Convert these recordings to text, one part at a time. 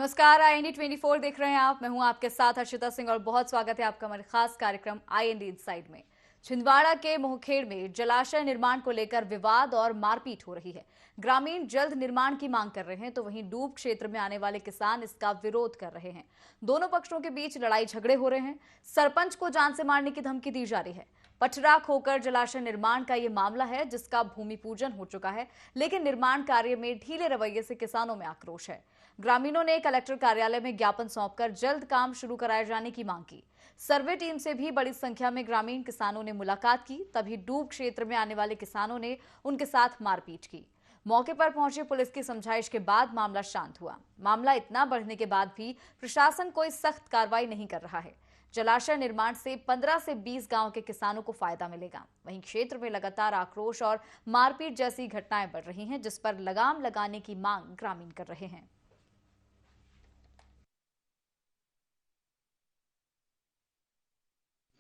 नमस्कार, IND 24 देख रहे हैं आप। मैं हूं आपके साथ हर्षिता सिंह और बहुत स्वागत है आपका हमारे खास कार्यक्रम IND इनसाइड में। छिंदवाड़ा के मोहखेड़ में जलाशय निर्माण को लेकर विवाद और मारपीट हो रही है। ग्रामीण जल्द निर्माण की मांग कर रहे हैं तो वहीं डूब क्षेत्र में आने वाले किसान इसका विरोध कर रहे हैं। दोनों पक्षों के बीच लड़ाई झगड़े हो रहे हैं। सरपंच को जान से मारने की धमकी दी जा रही है। पटरा खोकर जलाशय निर्माण का ये मामला है जिसका भूमि पूजन हो चुका है, लेकिन निर्माण कार्य में ढीले रवैये से किसानों में आक्रोश है। ग्रामीणों ने कलेक्टर कार्यालय में ज्ञापन सौंपकर जल्द काम शुरू कराए जाने की मांग की। सर्वे टीम से भी बड़ी संख्या में ग्रामीण किसानों ने मुलाकात की, तभी डूब क्षेत्र में आने वाले किसानों ने उनके साथ मारपीट की। मौके पर पहुंचे पुलिस की समझाइश के बाद मामला शांत हुआ। मामला इतना बढ़ने के बाद भी प्रशासन कोई सख्त कार्रवाई नहीं कर रहा है। जलाशय निर्माण से 15 से 20 गांव के किसानों को फायदा मिलेगा। वहीं क्षेत्र में लगातार आक्रोश और मारपीट जैसी घटनाएं बढ़ रही हैं, जिस पर लगाम लगाने की मांग ग्रामीण कर रहे हैं।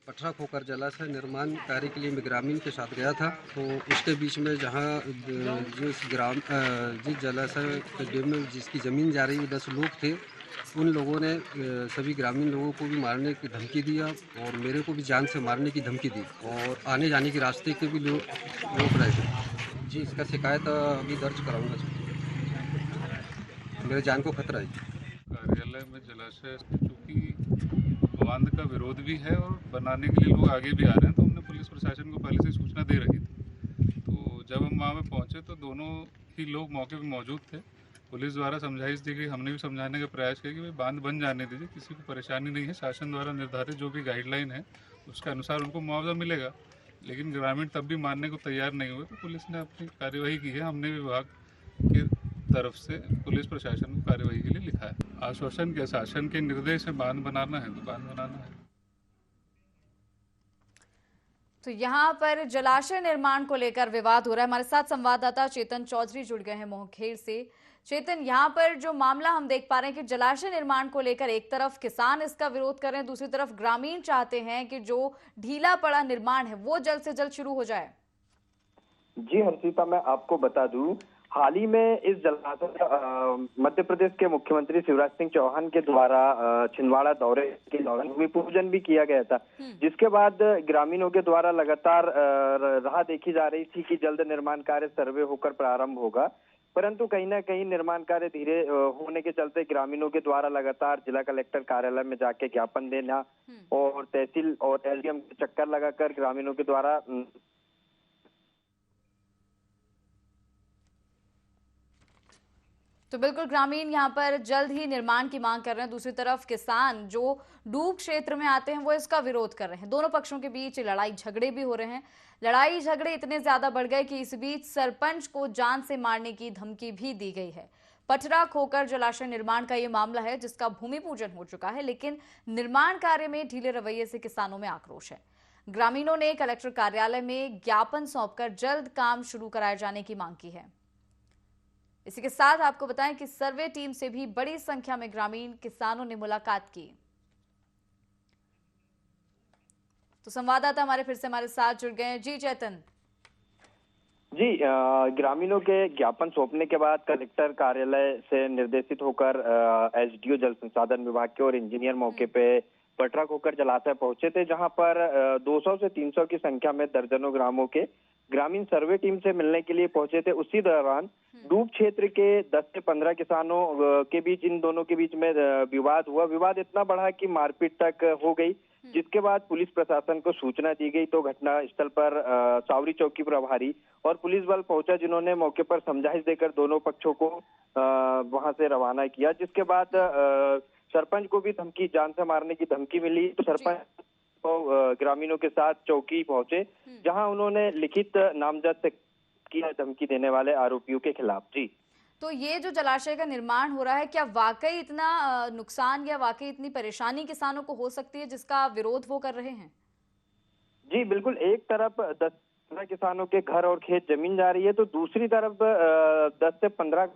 पटरा खोकर जलाशय निर्माण कार्य के लिए मैं ग्रामीण के साथ गया था, तो उसके बीच में जहाँ जिस जलाशय के डैम में जिसकी ज़मीन जा रही 10 लोग थे, उन लोगों ने सभी ग्रामीण लोगों को भी मारने की धमकी दिया और मेरे को भी जान से मारने की धमकी दी और आने जाने के रास्ते के भी रोक रहे थे। जी, इसका शिकायत अभी दर्ज कराऊंगा। मेरे जान को खतरा है। कार्यालय में जलाशय चूंकि बांध का विरोध भी है और बनाने के लिए लोग आगे भी आ रहे हैं, तो हमने पुलिस प्रशासन को पहले से सूचना दे रखी थी। तो जब हम वहाँ पे पहुँचे तो दोनों ही लोग मौके पे मौजूद थे। पुलिस द्वारा समझाइश दी गई, हमने भी समझाने का प्रयास किया कि भाई बांध बन जाने दीजिए, किसी को परेशानी नहीं है। शासन द्वारा निर्धारित जो भी गाइडलाइन है उसके अनुसार उनको मुआवजा मिलेगा। लेकिन ग्रामीण तब भी मानने को तैयार नहीं हुए, तो पुलिस ने अपनी कार्यवाही की है। हमने विभाग के तरफ से पुलिस प्रशासन को कार्यवाही के लिए लिखा है। आश्वासन के शासन के निर्देश है, बांध बनाना है तो बांध बनाना है। तो यहाँ पर जलाशय निर्माण को लेकर विवाद हो रहा है। हमारे साथ संवाददाता चेतन चौधरी जुड़ गए हैं मोहखेड़ से। चेतन, यहाँ पर जो मामला हम देख पा रहे हैं कि जलाशय निर्माण को लेकर एक तरफ किसान इसका विरोध कर रहे हैं, दूसरी तरफ ग्रामीण चाहते हैं कि जो ढीला पड़ा निर्माण है वो जल्द से जल्द शुरू हो जाए। जी हर्षिता, मैं आपको बता दूं, हाल ही में इस जलाशय मध्य प्रदेश के मुख्यमंत्री शिवराज सिंह चौहान के द्वारा छिंदवाड़ा दौरे के दौरान भूमि पूजन भी किया गया था, जिसके बाद ग्रामीणों के द्वारा लगातार राह देखी जा रही थी कि जल्द निर्माण कार्य सर्वे होकर प्रारंभ होगा। परंतु कहीं ना कहीं निर्माण कार्य धीरे होने के चलते ग्रामीणों के द्वारा लगातार जिला कलेक्टर कार्यालय में जाके ज्ञापन देना और तहसील और SDM चक्कर लगाकर ग्रामीणों के द्वारा तो बिल्कुल ग्रामीण यहाँ पर जल्द ही निर्माण की मांग कर रहे हैं। दूसरी तरफ किसान जो डूब क्षेत्र में आते हैं वो इसका विरोध कर रहे हैं। दोनों पक्षों के बीच लड़ाई झगड़े भी हो रहे हैं। लड़ाई झगड़े इतने ज्यादा बढ़ गए कि इस बीच सरपंच को जान से मारने की धमकी भी दी गई है। पटरा खोकर जलाशय निर्माण का ये मामला है जिसका भूमि पूजन हो चुका है, लेकिन निर्माण कार्य में ढीले रवैये से किसानों में आक्रोश है। ग्रामीणों ने कलेक्टर कार्यालय में ज्ञापन सौंपकर जल्द काम शुरू कराए जाने की मांग की है। इसी के साथ आपको बताएं कि सर्वे टीम से भी बड़ी संख्या में ग्रामीण किसानों ने मुलाकात की। तो संवाददाता हमारे फिर से हमारे साथ जुड़ गए हैं। जी चेतन। जी, ग्रामीणों के ज्ञापन सौंपने के बाद कलेक्टर कार्यालय से निर्देशित होकर SDO जल संसाधन विभाग के और इंजीनियर मौके पे पटरा खोकर जलाशय पहुंचे थे, जहां पर 200 से 300 की संख्या में दर्जनों ग्रामों के ग्रामीण सर्वे टीम से मिलने के लिए पहुंचे थे। उसी दौरान डूब क्षेत्र के 10 से 15 किसानों के बीच, इन दोनों के बीच में विवाद हुआ। विवाद इतना बढ़ा कि मारपीट तक हो गई, जिसके बाद पुलिस प्रशासन को सूचना दी गई तो घटना स्थल पर सावरी चौकी प्रभारी और पुलिस बल पहुंचा, जिन्होंने मौके पर समझाइश देकर दोनों पक्षों को वहां से रवाना किया। जिसके बाद सरपंच को भी जान से मारने की धमकी मिली, तो सरपंच ग्रामीणों के साथ चौकी पहुंचे, जहां उन्होंने लिखित नामजद किया धमकी देने वाले आरोपियों के खिलाफ। जी, तो ये जो जलाशय का निर्माण हो रहा है, क्या वाकई इतना नुकसान या वाकई इतनी परेशानी किसानों को हो सकती है जिसका विरोध वो कर रहे हैं? जी बिल्कुल, एक तरफ 10-15 किसानों के घर और खेत जमीन जा रही है, तो दूसरी तरफ 10 से 15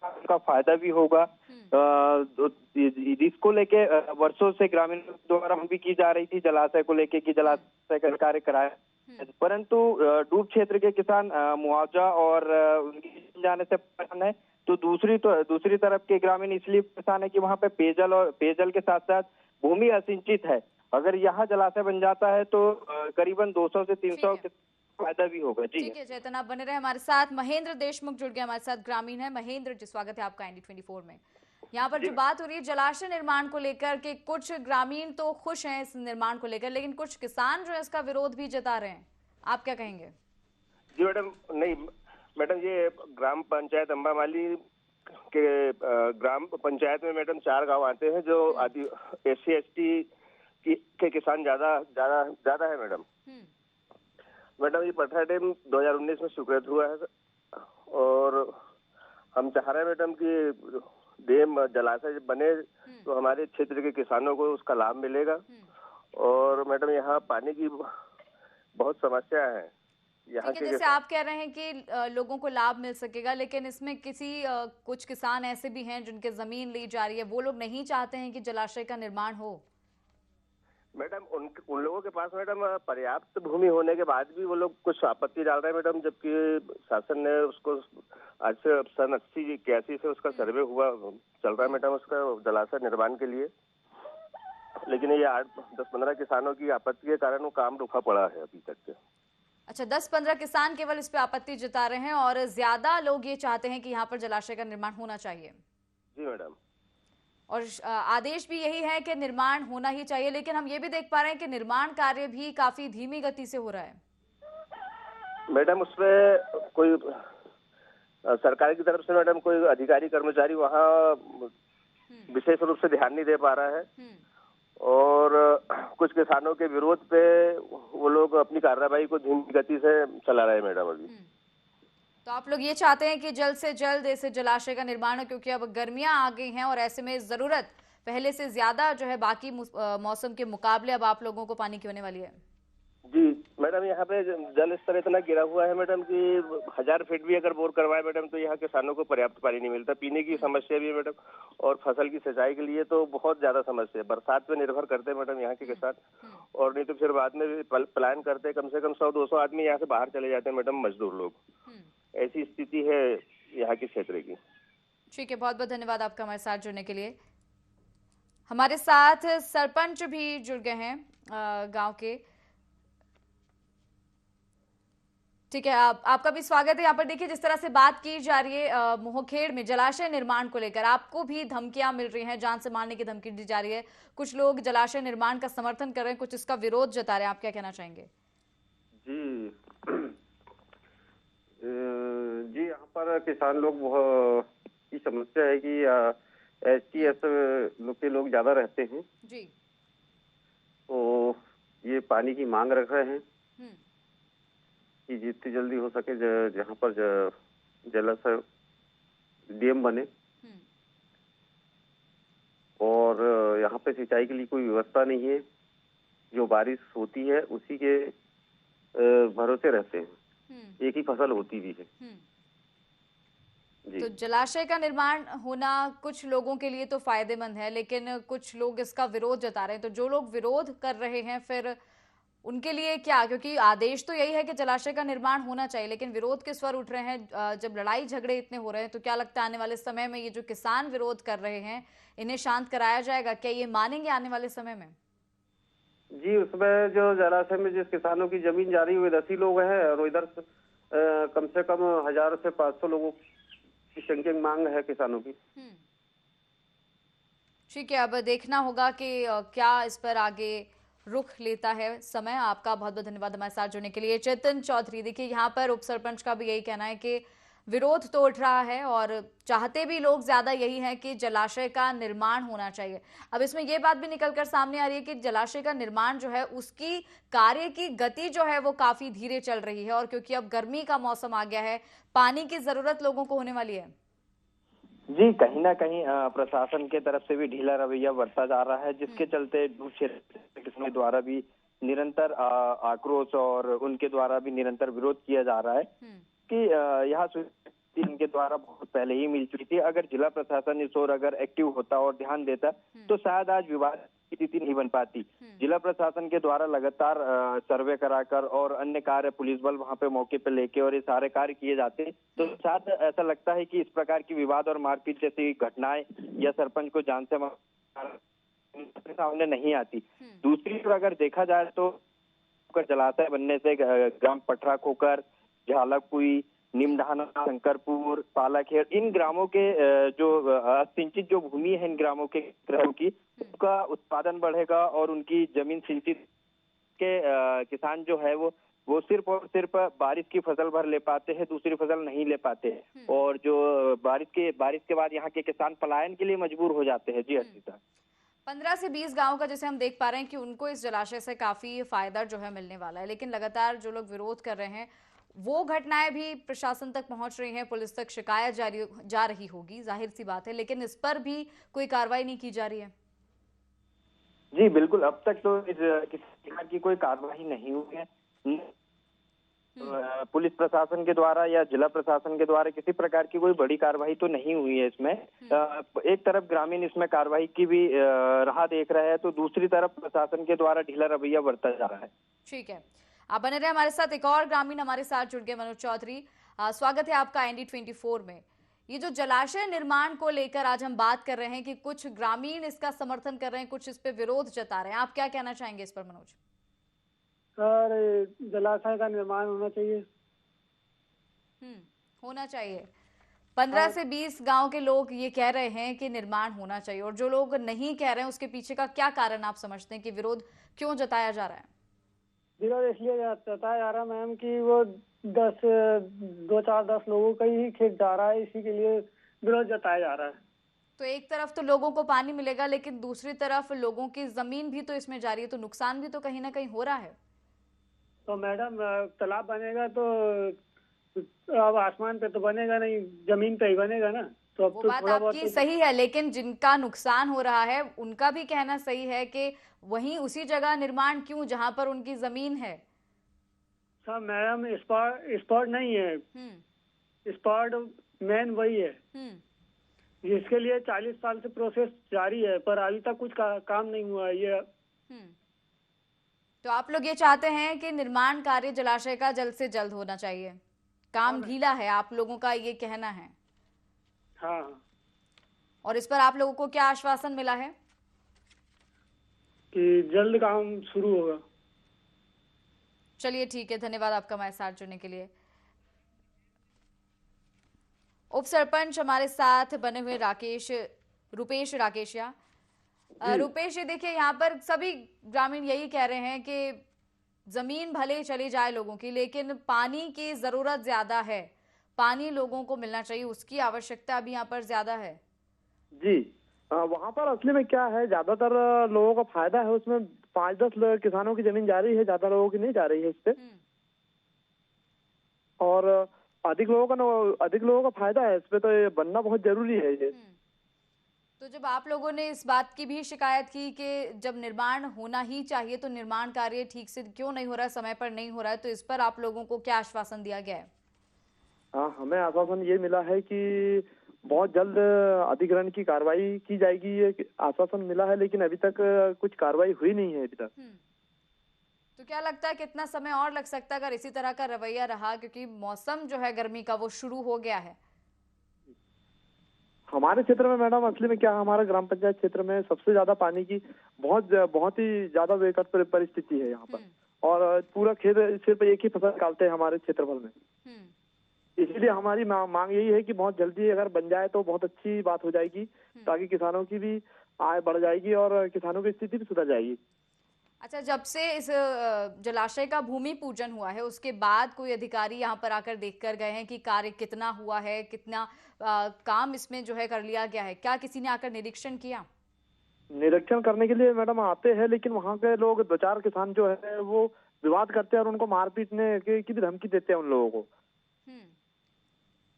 का फायदा भी होगा। इसको लेके वर्षों से ग्रामीणों द्वारा भी की जा रही थी जलाशय को लेके कि जलाशय का कार्य कराए, परंतु डूब क्षेत्र के किसान मुआवजा और उनकी जाने से परेशान है। तो दूसरी तरफ के ग्रामीण इसलिए परेशान है कि वहाँ पे पेयजल के साथ साथ भूमि असिंचित है। अगर यहाँ जलाशय बन जाता है तो करीबन 200 से 300 ठीक है। फायदा भी होगा। जी ठीक है चेतन, आप बने रहे हमारे साथ। महेंद्र देशमुख जुड़ गए हमारे साथ, ग्रामीण है। महेंद्र जी, स्वागत है आपका ND24 में। यहाँ पर जो बात हो रही है जलाशय निर्माण को लेकर के, कुछ ग्रामीण तो खुश हैं इस निर्माण को लेकर, लेकिन कुछ किसान जो है इसका विरोध भी जता रहे हैं। आप क्या कहेंगे? जी मैडम, नहीं मैडम, ये ग्राम पंचायत अम्बामाली के ग्राम पंचायत में मैडम 4 गांव आते हैं जो आदि SC ST के किसान ज्यादा है मैडम। मैडम ये पटरा डैम 2019 में स्वीकृत हुआ है और हम चाह रहे हैं मैडम कि डैम जलाशय बने तो हमारे क्षेत्र के किसानों को उसका लाभ मिलेगा। और मैडम यहाँ पानी की बहुत समस्या है यहाँ ठीक है, के। जैसे आप कह रहे हैं कि लोगों को लाभ मिल सकेगा, लेकिन इसमें कुछ किसान ऐसे भी हैं जिनके जमीन ली जा रही है, वो लोग नहीं चाहते हैं कि जलाशय का निर्माण हो। मैडम उन लोगों के पास मैडम पर्याप्त भूमि होने के बाद भी वो लोग कुछ आपत्ति डाल रहे हैं मैडम, जबकि शासन ने उसको आज से सन 80-81 से उसका सर्वे हुआ चल रहा है मैडम उसका जलाशय निर्माण के लिए। लेकिन ये 8-10-15 किसानों की आपत्ति के कारण वो काम रुका पड़ा है अभी तक के। अच्छा, 10-15 किसान केवल इस पे आपत्ति जता रहे हैं और ज्यादा लोग ये चाहते हैं कि यहाँ पर जलाशय का निर्माण होना चाहिए। जी मैडम, और आदेश भी यही है कि निर्माण होना ही चाहिए, लेकिन हम ये भी देख पा रहे हैं कि निर्माण कार्य भी काफी धीमी गति से हो रहा है। मैडम उसमें कोई सरकार की तरफ से मैडम कोई अधिकारी कर्मचारी वहाँ विशेष रूप से ध्यान नहीं दे पा रहा है और कुछ किसानों के विरोध पे वो लोग अपनी कार्रवाई को धीमी गति से चला रहे हैं मैडम अभी। तो आप लोग ये चाहते हैं कि जल्द से जल्द इस जलाशय का निर्माण हो, क्योंकि अब गर्मियां आ गई हैं और ऐसे में जरूरत पहले से ज्यादा जो है बाकी मौसम के मुकाबले अब आप लोगों को पानी की होने वाली है। जी मैडम, यहाँ पे जल स्तर इतना गिरा हुआ है मैडम कि 1000 फीट भी अगर बोर करवाए मैडम तो यहाँ किसानों को पर्याप्त पानी नहीं मिलता। पीने की समस्या भी है मैडम और फसल की सिंचाई के लिए तो बहुत ज्यादा समस्या है। बरसात पे निर्भर करते हैं मैडम यहाँ के किसान, और नहीं तो फिर बाद में भी प्लान करते हैं। कम से कम 100-200 आदमी यहाँ से बाहर चले जाते हैं मैडम, मजदूर लोग। ऐसी स्थिति है यहाँ के क्षेत्र की। ठीक है, बहुत बहुत धन्यवाद आपका हमारे साथ जुड़ने के लिए। हमारे साथ सरपंच भी जुड़ गए हैं गांव के। ठीक है, आपका भी स्वागत है। यहाँ पर देखिए जिस तरह से बात की जा रही है मोहखेड़ में जलाशय निर्माण को लेकर, आपको भी धमकियां मिल रही हैं, जान से मारने की धमकी दी जा रही है। कुछ लोग जलाशय निर्माण का समर्थन कर रहे हैं, कुछ इसका विरोध जता रहे हैं। आप क्या कहना चाहेंगे? जी यहाँ पर किसान लोग की समस्या है कि ST लोग के लोग ज्यादा रहते हैं जी, तो ये पानी की मांग रख रहे हैं कि जितनी जल्दी हो सके जहाँ पर जलाशय डैम बने और यहाँ पे सिंचाई के लिए कोई व्यवस्था नहीं है। जो बारिश होती है उसी के भरोसे रहते हैं, एक ही फसल होती भी है। तो जलाशय का निर्माण होना कुछ लोगों के लिए तो फायदेमंद है, लेकिन कुछ लोग इसका विरोध जता रहे हैं। तो जो लोग विरोध कर रहे हैं फिर उनके लिए क्या? क्योंकि आदेश तो यही है कि जलाशय का निर्माण होना चाहिए, लेकिन विरोध के स्वर उठ रहे हैं। जब लड़ाई झगड़े इतने हो रहे हैं तो क्या लगता है आने वाले समय में ये जो किसान विरोध कर रहे हैं इन्हें शांत कराया जाएगा? क्या ये मानेंगे आने वाले समय में? जी, उसमें जो जलाशय में जिस किसानों की जमीन जा रही है वो 10 ही लोग हैं और इधर कम से कम 1000 से 500 लोगों की संख्या मांग है किसानों की। ठीक है, अब देखना होगा कि क्या इस पर आगे रुख लेता है समय। आपका बहुत बहुत धन्यवाद हमारे साथ जुड़ने के लिए। चेतन चौधरी, देखिए यहाँ पर उप सरपंच का भी यही कहना है कि विरोध तो उठ रहा है और चाहते भी लोग ज्यादा यही है कि जलाशय का निर्माण होना चाहिए। अब इसमें यह बात भी निकलकर सामने आ रही है कि जलाशय का निर्माण जो है उसकी कार्य की गति जो है वो काफी धीरे चल रही है, और क्योंकि अब गर्मी का मौसम आ गया है, पानी की जरूरत लोगों को होने वाली है। जी, कहीं ना कहीं प्रशासन के तरफ से भी ढीला रवैया बरता जा रहा है, जिसके चलते किसानों द्वारा भी निरंतर आक्रोश और उनके द्वारा भी निरंतर विरोध किया जा रहा है कि यहाँ इनके द्वारा बहुत पहले ही मिल चुकी थी। अगर जिला प्रशासन इस ओर अगर एक्टिव होता और ध्यान देता तो शायद आज विवाद स्थिति नहीं बन पाती। जिला प्रशासन के द्वारा लगातार सर्वे कराकर और अन्य कार्य पुलिस बल वहां पे मौके पे लेके और ये सारे कार्य किए जाते हैं, तो साथ ऐसा लगता है कि इस प्रकार की विवाद और मारपीट जैसी घटनाएं या सरपंच को जान से सामने नहीं आती। दूसरी ओर अगर देखा जाए तो जलाशय बनने से ग्राम पटरा खोकर, झालकुई, निमढाना, शंकरपुर, पालाखेड़, इन ग्रामों के जो सिंचित जो भूमि है इन ग्रामों के की उसका उत्पादन बढ़ेगा और उनकी जमीन सिंचित के किसान जो है वो सिर्फ और सिर्फ बारिश की फसल भर ले पाते हैं, दूसरी फसल नहीं ले पाते हैं। और जो बारिश के बाद यहाँ के किसान पलायन के लिए मजबूर हो जाते हैं। जी अर्पिता, 15 से 20 गांव का जैसे हम देख पा रहे हैं कि उनको इस जलाशय से काफी फायदा जो है मिलने वाला है, लेकिन लगातार जो लोग विरोध कर रहे हैं वो घटनाएं भी प्रशासन तक पहुंच रही हैं, पुलिस तक शिकायत जा रही होगी, जाहिर सी बात है, लेकिन इस पर भी कोई कार्रवाई नहीं की जा रही है। जी बिल्कुल, अब तक तो किसी प्रकार की कोई कार्रवाई नहीं हुई है। पुलिस प्रशासन के द्वारा या जिला प्रशासन के द्वारा किसी प्रकार की कोई बड़ी कार्रवाई तो नहीं हुई है इसमें। एक तरफ ग्रामीण इसमें कार्रवाई की भी राह देख रहे हैं, तो दूसरी तरफ प्रशासन के द्वारा ढीला रवैया बरता जा रहा है। ठीक है, आप बने रहे हमारे साथ। एक और ग्रामीण हमारे साथ जुड़ गए, मनोज चौधरी, स्वागत है आपका ND24 में। ये जो जलाशय निर्माण को लेकर आज हम बात कर रहे हैं कि कुछ ग्रामीण इसका समर्थन कर रहे हैं, कुछ इस पे विरोध जता रहे हैं, आप क्या कहना चाहेंगे इस पर मनोज? सर, जलाशय का निर्माण होना चाहिए। होना चाहिए। 15 से 20 गांव के लोग ये कह रहे हैं कि निर्माण होना चाहिए, और जो लोग नहीं कह रहे हैं उसके पीछे का क्या कारण आप समझते हैं कि विरोध क्यों जताया जा रहा है? विरोध इसलिए जताया जा रहा है मैम कि वो 10 लोगों का ही खेत जा रहा है, इसी के लिए विरोध जताया जा रहा है। तो एक तरफ तो लोगों को पानी मिलेगा, लेकिन दूसरी तरफ लोगों की जमीन भी तो इसमें जा रही है, तो नुकसान भी तो कहीं ना कहीं हो रहा है। तो मैडम, तालाब बनेगा तो अब आसमान पे तो बनेगा नहीं, जमीन पे ही बनेगा ना। तो अब वो तो बात थोड़ा बहुत आपकी सही है, लेकिन जिनका नुकसान हो रहा है उनका भी कहना सही है कि वहीं उसी जगह निर्माण क्यों जहां पर उनकी जमीन है। सर मैडम, स्पॉट नहीं है, स्पॉट मेन वही है जिसके लिए 40 साल से प्रोसेस जारी है, पर अभी तक कुछ काम नहीं हुआ है। ये तो आप लोग ये चाहते हैं कि निर्माण कार्य जलाशय का जल्द से जल्द होना चाहिए, काम ढीला है, आप लोगों का ये कहना है? हाँ। और इस पर आप लोगों को क्या आश्वासन मिला है? कि जल्द काम शुरू होगा। चलिए ठीक है, धन्यवाद आपका हमारे साथ जुड़ने के लिए। उप सरपंच हमारे साथ बने हुए रुपेश राकेशिया। रुपेश, ये देखिए यहाँ पर सभी ग्रामीण यही कह रहे हैं कि जमीन भले चली जाए लोगों की, लेकिन पानी की जरूरत ज्यादा है, पानी लोगों को मिलना चाहिए, उसकी आवश्यकता अभी यहाँ पर ज्यादा है। जी, वहाँ पर असली में क्या है, ज्यादातर लोगों का फायदा है उसमें। 5-10 किसानों की जमीन जा रही है, ज्यादा लोगों की नहीं जा रही है इस पे। और अधिक लोगों का फायदा है इस पे, तो ये बनना बहुत जरूरी है ये। तो जब आप लोगों ने इस बात की भी शिकायत की कि जब निर्माण होना ही चाहिए तो निर्माण कार्य ठीक से क्यों नहीं हो रहा है, समय पर नहीं हो रहा है, तो इस पर आप लोगों को क्या आश्वासन दिया गया है? हाँ, हमें आश्वासन ये मिला है कि बहुत जल्द अधिग्रहण की कार्रवाई की जाएगी, ये आश्वासन मिला है, लेकिन अभी तक कुछ कार्रवाई हुई नहीं है अभी तक। तो क्या लगता है कितना समय और लग सकता है अगर इसी तरह का रवैया रहा, क्योंकि मौसम जो है गर्मी का वो शुरू हो गया है? हमारे क्षेत्र में मैडम असली में क्या, हमारा ग्राम पंचायत क्षेत्र में सबसे ज्यादा पानी की बहुत ही ज्यादा विकट परिस्थिति है यहाँ पर, और पूरा खेत सिर्फ एक ही फसल निकालते हैं हमारे क्षेत्रफल में। इसीलिए हमारी मांग यही है कि बहुत जल्दी अगर बन जाए तो बहुत अच्छी बात हो जाएगी, ताकि किसानों की भी आय बढ़ जाएगी और किसानों की स्थिति भी सुधर जाएगी। अच्छा, जब से इस जलाशय का भूमि पूजन हुआ है उसके बाद कोई अधिकारी यहाँ पर आकर देखकर गए हैं कि कार्य कितना हुआ है, कितना काम इसमें जो है कर लिया गया है? क्या किसी ने आकर निरीक्षण किया? निरीक्षण करने के लिए मैडम आते हैं, लेकिन वहाँ के लोग 2-4 किसान जो है वो विवाद करते हैं और उनको मार पीटने की भी धमकी देते हैं उन लोगों को।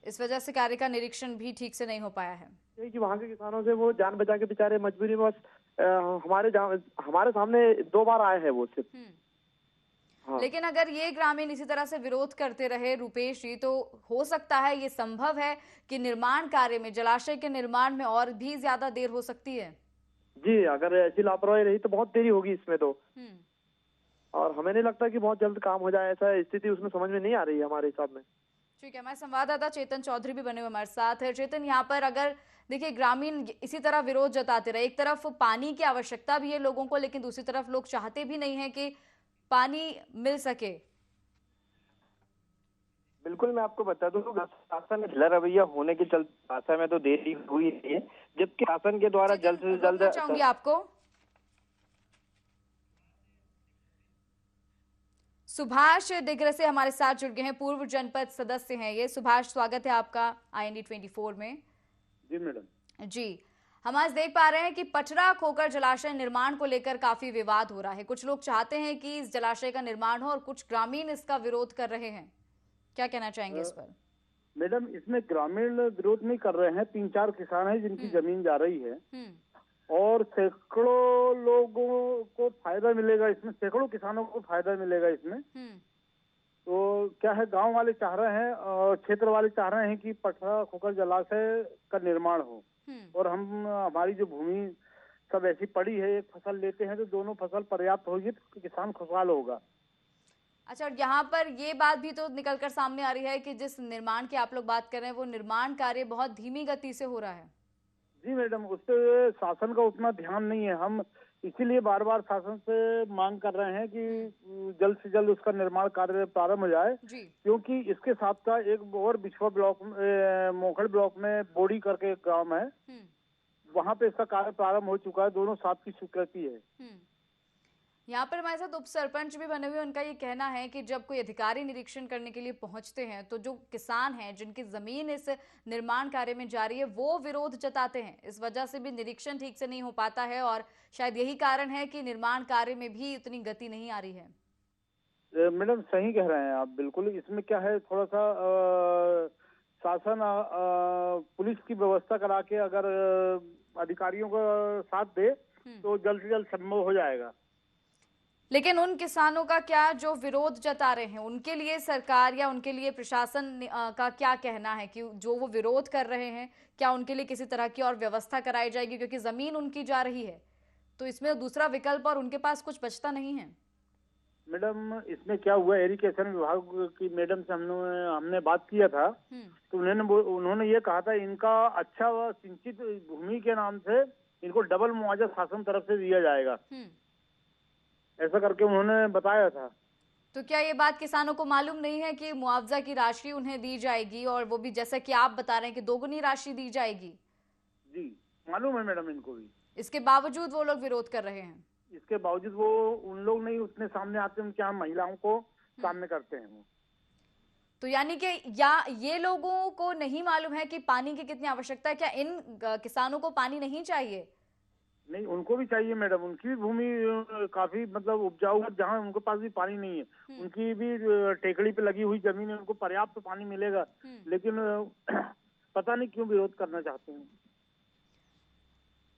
इस वजह से कार्य का निरीक्षण भी ठीक से नहीं हो पाया है कि वहाँ के किसानों से वो जान बचा के बेचारे मजबूरी में बस हमारे सामने 2 बार आए हैं वो सिर्फ। हाँ। लेकिन अगर ये ग्रामीण इसी तरह से विरोध करते रहे रुपेश जी, तो हो सकता है ये संभव है कि निर्माण कार्य में, जलाशय के निर्माण में और भी ज्यादा देर हो सकती है। जी, अगर ऐसी लापरवाही रही तो बहुत देरी होगी इसमें तो। और हमें नहीं लगता कि बहुत जल्द काम हो जाए, ऐसा स्थिति उसमें समझ में नहीं आ रही है हमारे हिसाब में। ठीक है, हमारे संवाददाता चेतन चौधरी भी बने हुए हमारे साथ है। चेतन, यहाँ पर अगर देखिए ग्रामीण इसी तरह विरोध जताते रहे, एक तरफ पानी की आवश्यकता भी है लोगों को, लेकिन दूसरी तरफ लोग चाहते भी नहीं है कि पानी मिल सके। बिल्कुल, मैं आपको बता दूं, शासन में ढिला रवैया होने के चलते भाषा में तो देरी हुई है, जबकि शासन के द्वारा जल्द से जल्द चाहूंगी आपको। सुभाष डिग्रसे हमारे साथ जुड़ गए हैं, पूर्व जनपद सदस्य हैं ये। सुभाष, स्वागत है आपका IND 24 में। जी मैडम। जी, हम आज देख पा रहे हैं कि पटरा खोकर जलाशय निर्माण को लेकर काफी विवाद हो रहा है। कुछ लोग चाहते हैं कि इस जलाशय का निर्माण हो और कुछ ग्रामीण इसका विरोध कर रहे हैं। क्या कहना चाहेंगे इस पर? मैडम, इसमें ग्रामीण विरोध नहीं कर रहे हैं, 3-4 किसान हैं जिनकी जमीन जा रही है और सैकड़ों लोगों को फायदा मिलेगा इसमें, सैकड़ों किसानों को फायदा मिलेगा इसमें। तो क्या है, गांव वाले चाह रहे हैं और क्षेत्र वाले चाह रहे हैं कि पटरा खोकर जलाशय का निर्माण हो और हमारी जो भूमि सब ऐसी पड़ी है, एक फसल लेते हैं तो दोनों फसल पर्याप्त होगी तो किसान खुशहाल होगा। अच्छा, और यहाँ पर ये बात भी तो निकलकर सामने आ रही है कि जिस निर्माण की आप लोग बात कर रहे हैं वो निर्माण कार्य बहुत धीमी गति से हो रहा है। जी मैडम, उस पे शासन का उतना ध्यान नहीं है। हम इसीलिए बार बार शासन से मांग कर रहे हैं कि जल्द से जल्द उसका निर्माण कार्य प्रारंभ हो जाए, क्योंकि इसके साथ का एक और बिछवा ब्लॉक, मोखड़ ब्लॉक में बोड़ी करके एक गांव है, वहां पे इसका कार्य प्रारंभ हो चुका है, दोनों साथ की स्वीकृति है। यहाँ पर हमारे साथ उप सरपंच भी बने हुए, उनका ये कहना है कि जब कोई अधिकारी निरीक्षण करने के लिए पहुंचते हैं तो जो किसान हैं जिनकी जमीन इस निर्माण कार्य में जा रही है वो विरोध जताते हैं। इस वजह से भी निरीक्षण ठीक से नहीं हो पाता है और शायद यही कारण है कि निर्माण कार्य में भी उतनी गति नहीं आ रही है। मैडम, सही कह रहे हैं आप बिल्कुल। इसमें क्या है, थोड़ा सा शासन पुलिस की व्यवस्था करा के अगर अधिकारियों का साथ दे तो जल्द से जल्द संभव हो जाएगा। लेकिन उन किसानों का क्या जो विरोध जता रहे हैं, उनके लिए सरकार या उनके लिए प्रशासन का क्या कहना है कि जो वो विरोध कर रहे हैं, क्या उनके लिए किसी तरह की और व्यवस्था कराई जाएगी? क्योंकि जमीन उनकी जा रही है तो इसमें दूसरा विकल्प और उनके पास कुछ बचता नहीं है। मैडम, इसमें क्या हुआ, इरिगेशन विभाग की मैडम से हमने बात किया था तो उन्होंने ये कहा था इनका अच्छा व सिंचित भूमि के नाम से इनको डबल मुआवजा शासन तरफ से दिया जाएगा, ऐसा करके उन्होंने बताया था। तो क्या ये बात किसानों को मालूम नहीं है कि मुआवजा की राशि उन्हें दी जाएगी और वो भी जैसा कि आप बता रहे हैं कि दोगुनी राशि दी जाएगी? जी मालूम है मैडम इनको भी, इसके बावजूद वो लोग विरोध कर रहे हैं। इसके बावजूद वो उन लोग नहीं उतने सामने आते, उनके यहाँ महिलाओं को सामने करते हैं वो। तो यानी कि या ये लोगों को नहीं मालूम है कि पानी की कितनी आवश्यकता है? क्या इन किसानों को पानी नहीं चाहिए? नहीं, उनको भी चाहिए मैडम, उनकी भी भूमि काफी मतलब उपजाऊ है, जहाँ उनके पास भी पानी नहीं है, उनकी भी टेकड़ी पे लगी हुई जमीन है, उनको पर्याप्त पानी मिलेगा, लेकिन पता नहीं क्यों विरोध करना चाहते हैं।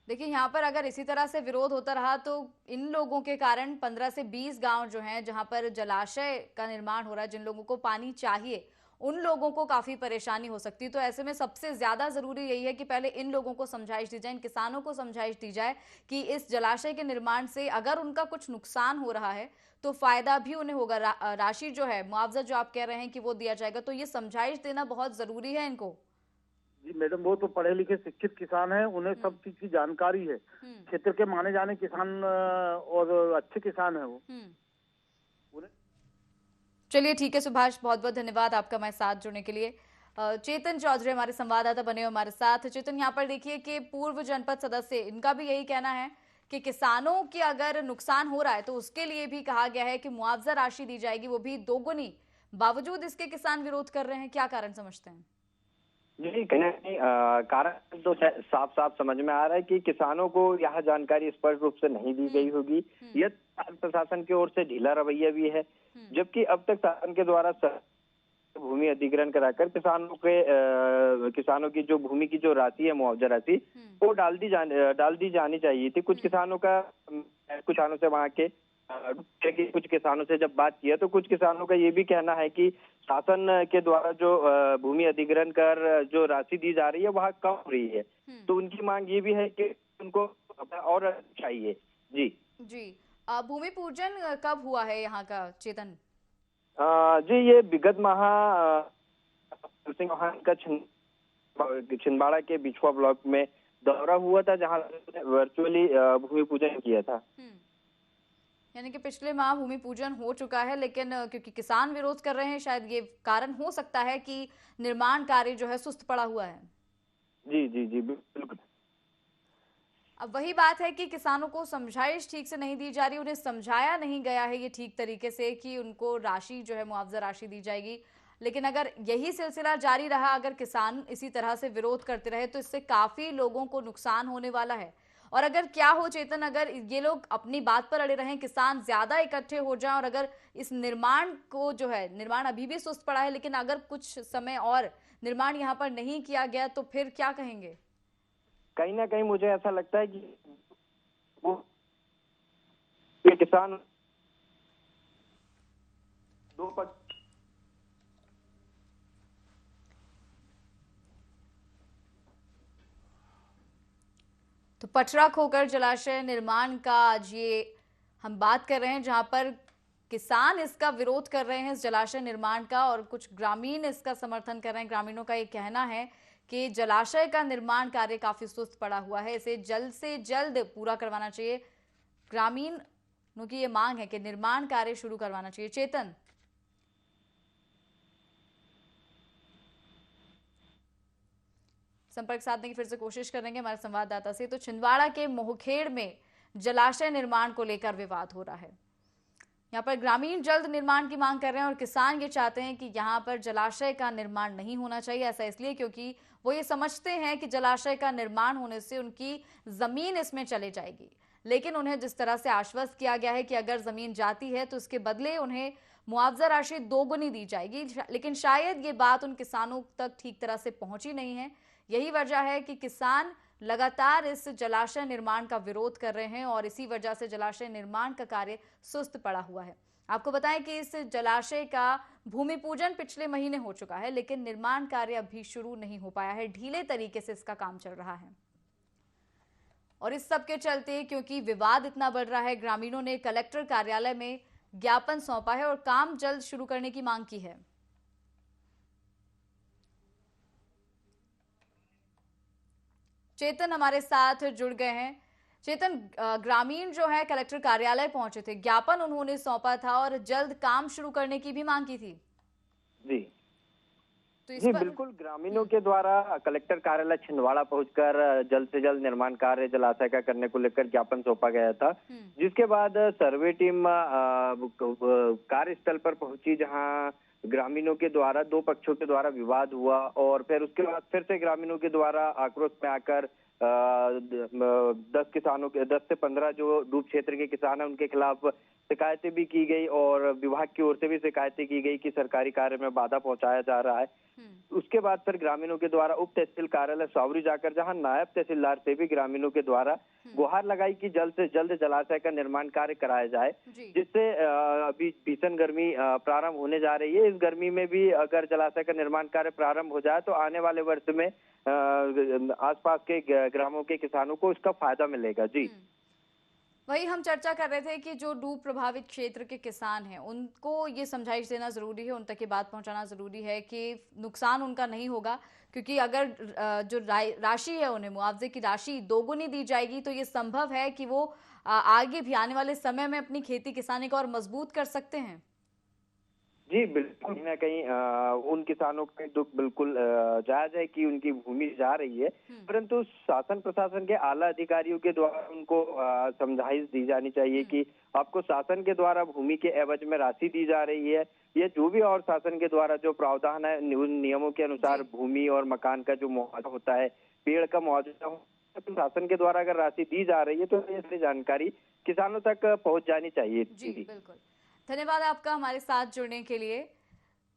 देखिए, यहाँ पर अगर इसी तरह से विरोध होता रहा तो इन लोगों के कारण 15 से 20 गांव जो हैं जहां पर जलाशय का निर्माण हो रहा है, जिन लोगों को पानी चाहिए उन लोगों को काफी परेशानी हो सकती है। तो ऐसे में सबसे ज्यादा जरूरी यही है कि पहले इन लोगों को समझाइश दी जाए, इन किसानों को समझाइश दी जाए कि इस जलाशय के निर्माण से अगर उनका कुछ नुकसान हो रहा है तो फायदा भी उन्हें होगा। राशि जो है, मुआवजा जो आप कह रहे हैं कि वो दिया जाएगा, तो ये समझाइश देना बहुत जरूरी है इनको। जी मैडम, वो तो पढ़े लिखे शिक्षित किसान हैं, उन्हें सब चीज की जानकारी है, क्षेत्र के माने जाने किसान और अच्छे किसान है वो। चलिए ठीक है सुभाष, बहुत बहुत धन्यवाद आपका हमारे साथ जुड़ने के लिए। चेतन चौधरी हमारे संवाददाता बने हुए हमारे साथ। चेतन, यहाँ पर देखिए कि पूर्व जनपद सदस्य, इनका भी यही कहना है कि किसानों की अगर नुकसान हो रहा है तो उसके लिए भी कहा गया है कि मुआवजा राशि दी जाएगी, वो भी दोगुनी। बावजूद इसके किसान विरोध कर रहे हैं, क्या कारण समझते हैं? जी, कहीं ना कहीं कारण तो साफ साफ समझ में आ रहा है कि किसानों को यह जानकारी स्पष्ट रूप से नहीं दी गई होगी। यह प्रशासन की ओर से ढीला रवैया भी है, जबकि अब तक शासन के द्वारा भूमि अधिग्रहण कराकर किसानों की जो भूमि की जो राशि है, मुआवजा राशि, वो डाल दी जानी चाहिए थी। कुछ किसानों से वहाँ के कुछ किसानों से जब बात किया तो कुछ किसानों का ये भी कहना है कि शासन के द्वारा जो भूमि अधिग्रहण कर जो राशि दी जा रही है वह कम हो रही है। तो उनकी मांग ये भी है कि उनको और चाहिए। जी जी। भूमि पूजन कब हुआ है यहाँ का, चेतन? जी, ये विगत माह सिंह चौहान का छिंदवाड़ा के बिछुआ ब्लॉक में दौरा हुआ था, जहां वर्चुअली भूमि पूजन किया था। यानी कि पिछले माह भूमि पूजन हो चुका है, लेकिन क्योंकि किसान विरोध कर रहे हैं, शायद ये कारण हो सकता है कि निर्माण कार्य जो है सुस्त पड़ा हुआ है। जी जी जी बिल्कुल। अब वही बात है कि किसानों को समझाइश ठीक से नहीं दी जा रही, उन्हें समझाया नहीं गया है ये ठीक तरीके से कि उनको राशि जो है, मुआवजा राशि दी जाएगी। लेकिन अगर यही सिलसिला जारी रहा, अगर किसान इसी तरह से विरोध करते रहे, तो इससे काफी लोगों को नुकसान होने वाला है। और अगर क्या हो चेतन, अगर ये लोग अपनी बात पर अड़े रहें, किसान ज्यादा इकट्ठे हो जाएं, और अगर इस निर्माण को जो है, निर्माण अभी भी सुस्त पड़ा है, लेकिन अगर कुछ समय और निर्माण यहाँ पर नहीं किया गया, तो फिर क्या कहेंगे? कहीं ना कहीं मुझे ऐसा लगता है कि वो ये किसान दो पक्ष तो पटरा खोकर जलाशय निर्माण का आज ये हम बात कर रहे हैं, जहां पर किसान इसका विरोध कर रहे हैं, इस जलाशय निर्माण का, और कुछ ग्रामीण इसका समर्थन कर रहे हैं। ग्रामीणों का ये कहना है कि जलाशय का निर्माण कार्य काफी सुस्त पड़ा हुआ है, इसे जल्द से जल्द पूरा करवाना चाहिए। ग्रामीणों की ये मांग है कि निर्माण कार्य शुरू करवाना चाहिए। चेतन, संपर्क साधने की फिर से कोशिश करेंगे हमारे संवाददाता से। तो छिंदवाड़ा के मोहखेड़ में जलाशय निर्माण को लेकर विवाद हो रहा है। यहाँ पर ग्रामीण जल्द निर्माण की मांग कर रहे हैं, और किसान ये चाहते हैं कि यहाँ पर जलाशय का निर्माण नहीं होना चाहिए। ऐसा इसलिए क्योंकि वो ये समझते हैं कि जलाशय का निर्माण होने से उनकी जमीन इसमें चले जाएगी। लेकिन उन्हें जिस तरह से आश्वस्त किया गया है कि अगर जमीन जाती है तो उसके बदले उन्हें मुआवजा राशि दोगुनी दी जाएगी, लेकिन शायद ये बात उन किसानों तक ठीक तरह से पहुंची नहीं है। यही वजह है कि किसान लगातार इस जलाशय निर्माण का विरोध कर रहे हैं, और इसी वजह से जलाशय निर्माण का कार्य सुस्त पड़ा हुआ है। आपको बताएं कि इस जलाशय का भूमि पूजन पिछले महीने हो चुका है, लेकिन निर्माण कार्य अभी शुरू नहीं हो पाया है। ढीले तरीके से इसका काम चल रहा है, और इस सब के चलते क्योंकि विवाद इतना बढ़ रहा है, ग्रामीणों ने कलेक्टर कार्यालय में ज्ञापन सौंपा है और काम जल्द शुरू करने की मांग की है। चेतन हमारे साथ जुड़ गए हैं। चेतन, ग्रामीण जो है कलेक्टर कार्यालय पहुंचे थे, ज्ञापन उन्होंने सौंपा था और जल्द काम शुरू करने की भी मांग की थी। जी तो इस जी पर... बिल्कुल, ग्रामीणों के द्वारा कलेक्टर कार्यालय छिंदवाड़ा पहुंचकर जल्द से जल्द निर्माण कार्य जलाशय का करने को लेकर ज्ञापन सौंपा गया था, जिसके बाद सर्वे टीम कार्यस्थल पर पहुंची, जहां ग्रामीणों के द्वारा दो पक्षों के द्वारा विवाद हुआ, और फिर उसके बाद फिर से ग्रामीणों के द्वारा आक्रोश में आकर 10 से 15 जो डूब क्षेत्र के किसान हैं उनके खिलाफ शिकायतें भी की गई, और विभाग की ओर से भी शिकायतें की गई कि सरकारी कार्य में बाधा पहुंचाया जा रहा है। उसके बाद फिर ग्रामीणों के द्वारा उप तहसील कार्यालय सावरी जाकर, जहां नायब तहसीलदार से भी ग्रामीणों के द्वारा गुहार लगाई कि जल्द से जल्द जलाशय का निर्माण कार्य कराया जाए, जिससे अभी भीषण गर्मी प्रारंभ होने जा रही है। इस गर्मी में भी अगर जलाशय का निर्माण कार्य प्रारंभ हो जाए तो आने वाले वर्ष में आसपास के ग्रामों के किसानों को इसका फायदा मिलेगा। जी, वही हम चर्चा कर रहे थे कि जो डूब प्रभावित क्षेत्र के किसान हैं, उनको ये समझाइश देना जरूरी है, उन तक ये बात पहुंचाना जरूरी है कि नुकसान उनका नहीं होगा, क्योंकि अगर जो राशि है, उन्हें मुआवजे की राशि दोगुनी दी जाएगी, तो ये संभव है कि वो आगे भी आने वाले समय में अपनी खेती किसानी को और मजबूत कर सकते हैं। जी बिल्कुल, कहीं ना कहीं उन किसानों का दुख बिल्कुल जायज है कि उनकी भूमि जा रही है, परंतु शासन प्रशासन के आला अधिकारियों के द्वारा उनको समझाइश दी जानी चाहिए कि आपको शासन के द्वारा भूमि के एवज में राशि दी जा रही है, ये जो भी और शासन के द्वारा जो प्रावधान है उन नियमों के अनुसार भूमि और मकान का जो मुआवजा होता है, पेड़ का मुआवजा होता है, तो शासन के द्वारा अगर राशि दी जा रही है तो ये जानकारी किसानों तक पहुँच जानी चाहिए। जी बिल्कुल, धन्यवाद आपका हमारे साथ जुड़ने के लिए।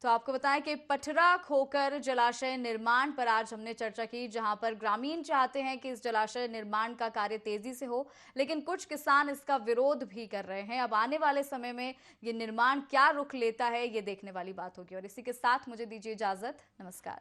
तो आपको बताएं कि पटरा खोकर जलाशय निर्माण पर आज हमने चर्चा की, जहां पर ग्रामीण चाहते हैं कि इस जलाशय निर्माण का कार्य तेजी से हो, लेकिन कुछ किसान इसका विरोध भी कर रहे हैं। अब आने वाले समय में ये निर्माण क्या रुख लेता है, ये देखने वाली बात होगी। और इसी के साथ मुझे दीजिए इजाजत, नमस्कार।